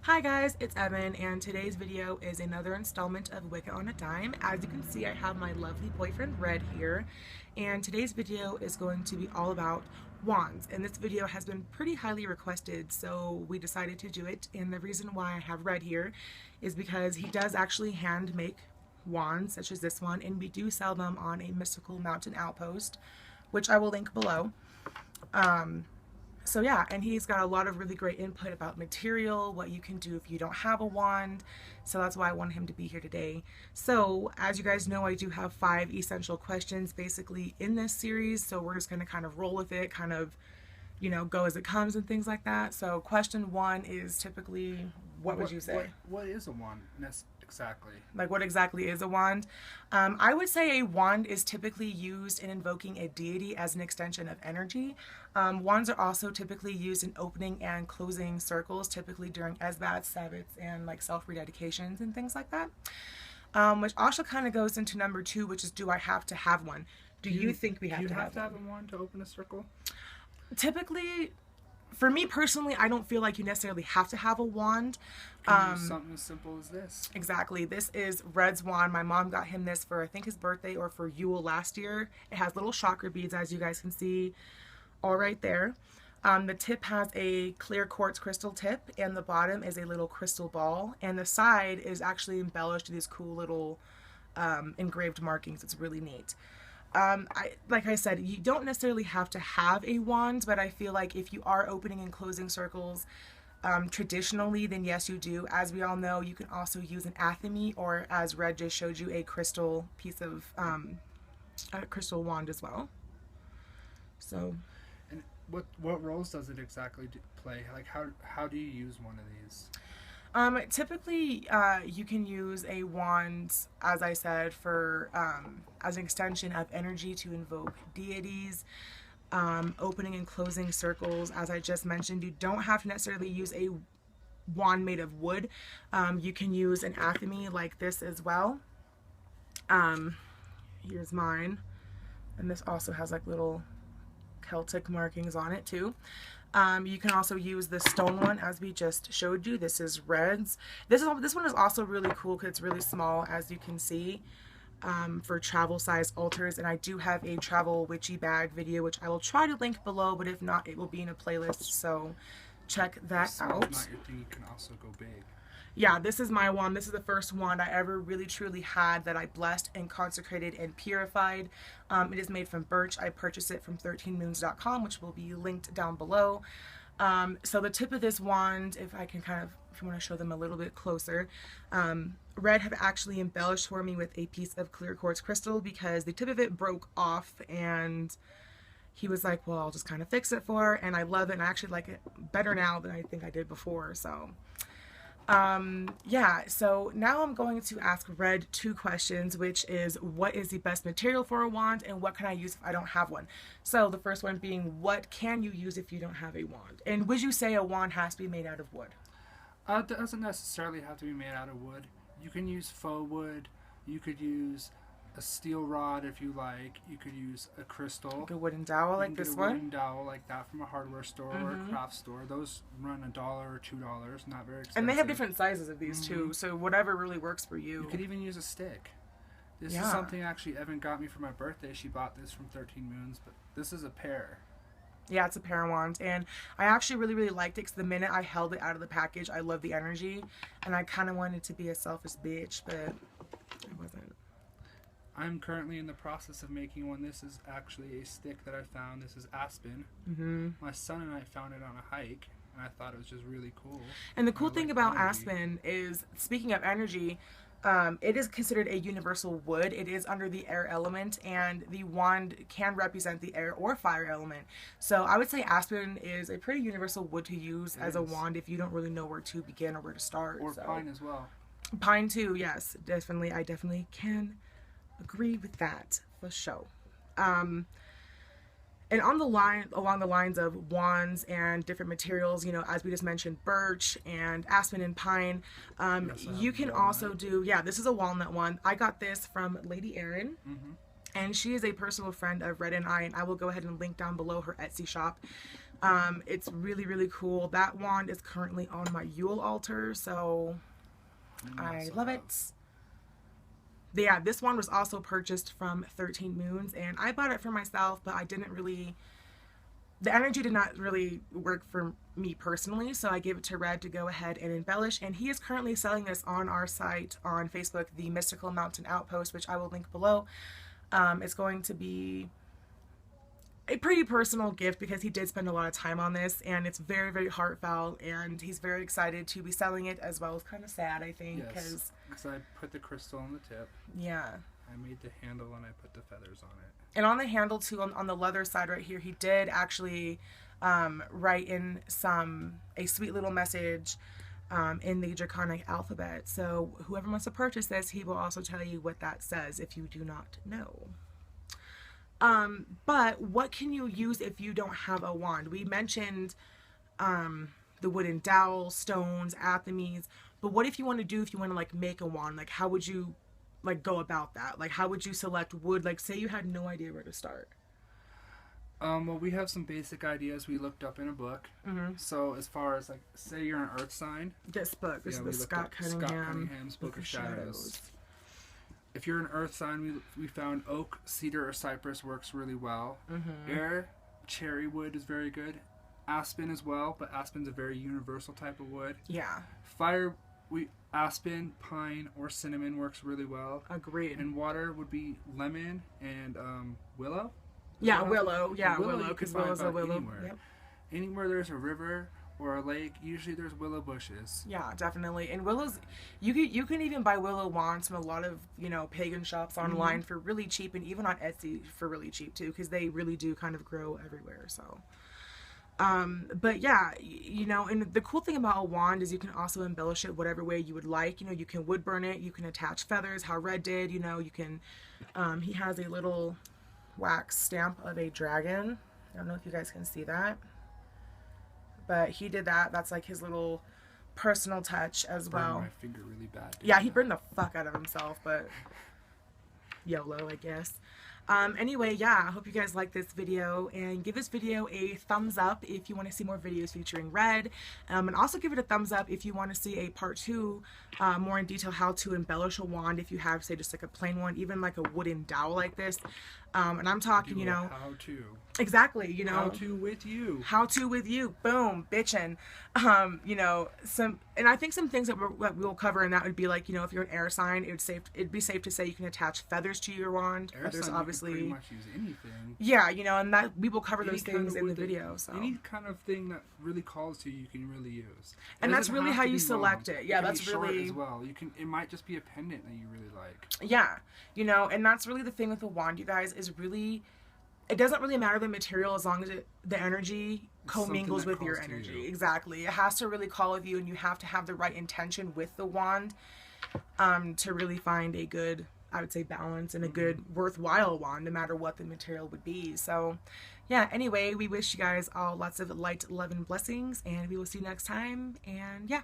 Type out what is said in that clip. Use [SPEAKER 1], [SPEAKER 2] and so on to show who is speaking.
[SPEAKER 1] Hi guys, it's Evan, and today's video is another installment of Wicca on a Dime. As you can see, I have my lovely boyfriend Red here, and today's video is going to be all about wands. And this video has been pretty highly requested, so we decided to do it. And the reason why I have Red here is because he does actually hand make wands, such as this one, and we do sell them on a mystical mountain outpost, which I will link below. So yeah, and he's got a lot of really great input about material, what you can do if you don't have a wand. So that's why I wanted him to be here today. So as you guys know, I do have 5 essential questions basically in this series. So we're just going to kind of roll with it, kind of, you know, go as it comes and things like that. So question 1 is typically, what would you say?
[SPEAKER 2] What is a wand exactly?
[SPEAKER 1] Like, what exactly is a wand? I would say a wand is typically used in invoking a deity as an extension of energy. Wands are also typically used in opening and closing circles, typically during Esbats, Sabbats, and like self-rededications and things like that. Which also kind of goes into number 2, which is, do I have to have one? Do you think we have to have one?
[SPEAKER 2] Do you have to have a wand to open a circle?
[SPEAKER 1] Typically, for me personally, I don't feel like you necessarily have to have a wand.
[SPEAKER 2] Something as simple as this.
[SPEAKER 1] Exactly. This is Red's wand. My mom got him this for, I think, his birthday or for Yule last year. It has little chakra beads, as you guys can see, all right there. The tip has a clear quartz crystal tip, and the bottom is a little crystal ball, and the side is actually embellished with these cool little engraved markings. It's really neat. Like I said, you don't necessarily have to have a wand, but I feel like if you are opening and closing circles traditionally, then yes, you do. As we all know, you can also use an athame, or as Red just showed you, a crystal piece of a crystal wand as well. So,
[SPEAKER 2] and what roles does it exactly play? Like how do you use one of these?
[SPEAKER 1] Typically, you can use a wand, as I said, for as an extension of energy to invoke deities, opening and closing circles. As I just mentioned, you don't have to necessarily use a wand made of wood. You can use an athame like this as well. Here's mine, and this also has like little Celtic markings on it too. You can also use the stone one, as we just showed you. This is Red's. This one is also really cool because it's really small, as you can see, for travel size altars. And I do have a travel witchy bag video, which I will try to link below, but if not, it will be in a playlist. So check that out.
[SPEAKER 2] Not your thing, you can also go big.
[SPEAKER 1] Yeah, this is my wand. This is the first wand I ever really truly had that I blessed and consecrated and purified. It is made from birch. I purchased it from 13moons.com, which will be linked down below. So the tip of this wand, if I can if you want to show them a little bit closer, Red have actually embellished for me with a piece of clear quartz crystal because the tip of it broke off, and he was like, well, I'll just kind of fix it for her, and I love it, and I actually like it better now than I think I did before. So yeah, so now I'm going to ask Red 2 questions, which is, what is the best material for a wand, and what can I use if I don't have one? So the first one being, what can you use if you don't have a wand? And would you say a wand has to be made out of wood?
[SPEAKER 2] It doesn't necessarily have to be made out of wood. You can use faux wood. You could use a steel rod if you like. You could use a crystal.
[SPEAKER 1] Like a wooden dowel like this one?
[SPEAKER 2] A wooden dowel like that from a hardware store or a craft store. Those run $1 or $2, not very expensive.
[SPEAKER 1] And they have different sizes of these too, so whatever really works for you.
[SPEAKER 2] You could even use a stick. This is something actually Evan got me for my birthday. She bought this from 13 Moons, but this is a pair.
[SPEAKER 1] Yeah, it's a pair wand, and I actually really, really liked it because the minute I held it out of the package, I loved the energy, and I kind of wanted to be a selfish bitch, but I wasn't.
[SPEAKER 2] I'm currently in the process of making one. This is actually a stick that I found. This is aspen. My son and I found it on a hike, and I thought it was just really cool.
[SPEAKER 1] And the cool thing about aspen is, speaking of energy, it is considered a universal wood. It is under the air element, and the wand can represent the air or fire element. So I would say aspen is a pretty universal wood to use as a wand if you don't really know where to begin or where to start.
[SPEAKER 2] Or pine as well.
[SPEAKER 1] Pine too, yes, definitely. I definitely can agree with that for sure. And on the along the lines of wands and different materials, you know, as we just mentioned, birch and aspen and pine, you can also do, this is a walnut one. I got this from Lady Aryn, and she is a personal friend of Red and I will go ahead and link down below her Etsy shop. It's really, really cool. That wand is currently on my Yule altar, so I love it. Yeah, this wand was also purchased from 13 Moons, and I bought it for myself, but I didn't really, the energy did not really work for me personally, so I gave it to Red to go ahead and embellish, and he is currently selling this on our site on Facebook, the Mystical Mountain Outpost, which I will link below. It's going to be a pretty personal gift because he did spend a lot of time on this, and it's very, very heartfelt, and he's very excited to be selling it, as well as kind of sad, I think.
[SPEAKER 2] Yes, because I put the crystal on the tip.
[SPEAKER 1] Yeah.
[SPEAKER 2] I made the handle and I put the feathers on it. And
[SPEAKER 1] on the handle too, on the leather side right here, he did actually write in a sweet little message in the Draconic alphabet. So whoever wants to purchase this, he will also tell you what that says if you do not know. But what can you use if you don't have a wand? We mentioned the wooden dowel, stones, athames, but what if you want to like make a wand? Like how would you like go about that? Like how would you select wood? Like say you had no idea where to start.
[SPEAKER 2] Well, we have some basic ideas we looked up in a book. So as far as like, say you're an earth sign.
[SPEAKER 1] This book, this is the Scott
[SPEAKER 2] Cunningham's Book of Shadows. If you're an earth sign, we found oak, cedar, or cypress works really well. Air, cherry wood is very good. Aspen as well, but aspen's a very universal type of wood.
[SPEAKER 1] Yeah.
[SPEAKER 2] Fire, aspen, pine, or cinnamon works really well.
[SPEAKER 1] Agreed.
[SPEAKER 2] And water would be lemon and willow.
[SPEAKER 1] Yeah, willow. Yeah, willow, because willow's a willow.
[SPEAKER 2] Anywhere.
[SPEAKER 1] Yep.
[SPEAKER 2] Anywhere there's a river or a lake, usually there's willow bushes.
[SPEAKER 1] Yeah, definitely. And willows, you can even buy willow wands from a lot of, pagan shops online for really cheap, and even on Etsy for really cheap too, because they really do kind of grow everywhere. So but yeah, and the cool thing about a wand is you can also embellish it whatever way you would like. You can wood burn it, you can attach feathers, how Red did, you can he has a little wax stamp of a dragon. I don't know if you guys can see that, but he did that. That's like his little personal touch as well.
[SPEAKER 2] My finger really bad.
[SPEAKER 1] Yeah, he burned the fuck out of himself, but YOLO, I guess. Anyway, yeah, I hope you guys like this video, and give this video a thumbs up if you want to see more videos featuring Red, and also give it a thumbs up if you want to see a part 2 more in detail how to embellish a wand if you have, say, just like a plain one, even like a wooden dowel like this. And I'm talking,
[SPEAKER 2] how to.
[SPEAKER 1] Exactly,
[SPEAKER 2] How to with you.
[SPEAKER 1] How to with you. Boom, bitchin'. And I think some things that we'll cover in that would be like, if you're an air sign, it'd be safe to say you can attach feathers to your wand.
[SPEAKER 2] Air
[SPEAKER 1] feathers,
[SPEAKER 2] sign,
[SPEAKER 1] obviously.
[SPEAKER 2] You can pretty much use anything.
[SPEAKER 1] Yeah, and that we will cover those things in the video. So
[SPEAKER 2] any kind of thing that really calls to you can really use.
[SPEAKER 1] And that's really how you select it. Yeah, that's really
[SPEAKER 2] as well. It might just be a pendant that you really like.
[SPEAKER 1] Yeah, and that's really the thing with the wand, you guys, is really, it doesn't really matter the material as long as the energy commingles with your energy. Exactly. It has to really call with you, and you have to have the right intention with the wand to really find a good, I would say, balance and a good worthwhile wand, no matter what the material would be. So yeah, anyway, we wish you guys all lots of light, love, and blessings, and we will see you next time. And yeah.